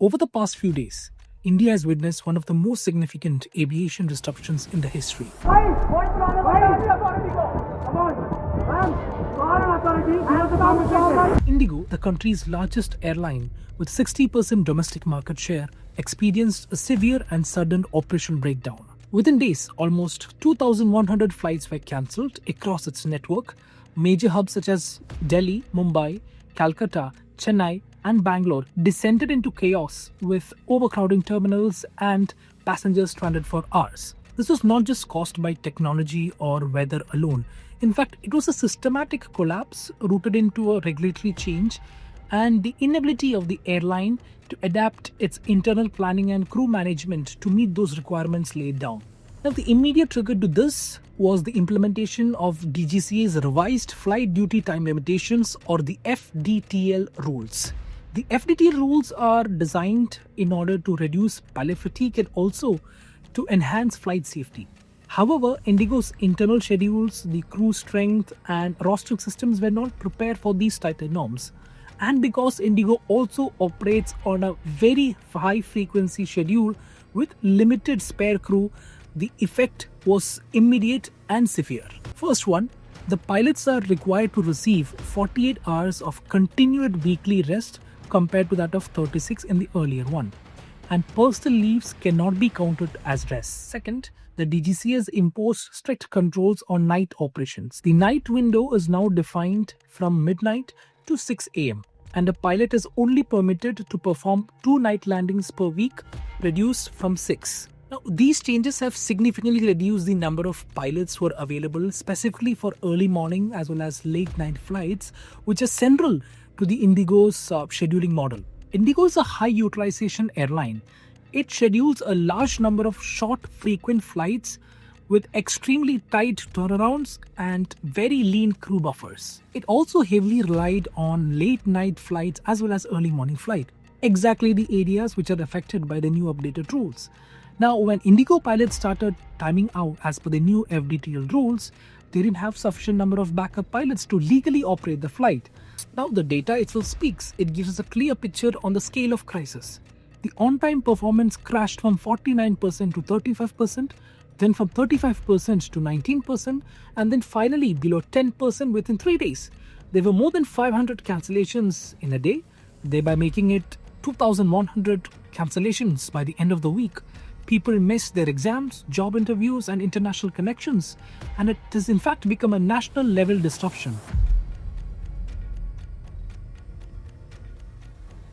Over the past few days, India has witnessed one of the most significant aviation disruptions in the history. IndiGo, the country's largest airline with 60% domestic market share, experienced a severe and sudden operational breakdown. Within days, almost 2,100 flights were cancelled across its network. Major hubs such as Delhi, Mumbai, Calcutta, Chennai, and Bangalore descended into chaos with overcrowding terminals and passengers stranded for hours. This was not just caused by technology or weather alone. In fact, it was a systematic collapse rooted into a regulatory change and the inability of the airline to adapt its internal planning and crew management to meet those requirements laid down. Now, the immediate trigger to this was the implementation of DGCA's revised flight duty time limitations, or the FDTL rules. The FDTL rules are designed in order to reduce pilot fatigue and also to enhance flight safety. However, IndiGo's internal schedules, the crew strength and rostering systems were not prepared for these tighter norms. And because IndiGo also operates on a very high frequency schedule with limited spare crew, the effect was immediate and severe. First one, the pilots are required to receive 48 hours of continued weekly rest compared to that of 36 in the earlier one. And personal leaves cannot be counted as rest. Second, the DGCA has imposed strict controls on night operations. The night window is now defined from midnight to 6 a.m. and a pilot is only permitted to perform 2 night landings per week, reduced from 6. Now, these changes have significantly reduced the number of pilots who are available specifically for early morning as well as late night flights, which is central to the IndiGo's scheduling model. IndiGo is a high utilization airline. It schedules a large number of short, frequent flights with extremely tight turnarounds and very lean crew buffers. It also heavily relied on late night flights as well as early morning flight, exactly the areas which are affected by the new updated rules. Now, when IndiGo pilots started timing out as per the new FDTL rules, they didn't have sufficient number of backup pilots to legally operate the flight. Now, the data itself speaks. It gives us a clear picture on the scale of crisis. The on-time performance crashed from 49% to 35%, then from 35% to 19%, and then finally below 10% within 3 days. There were more than 500 cancellations in a day, thereby making it 2,100 cancellations by the end of the week. People missed their exams, job interviews, and international connections, and it has in fact become a national level disruption.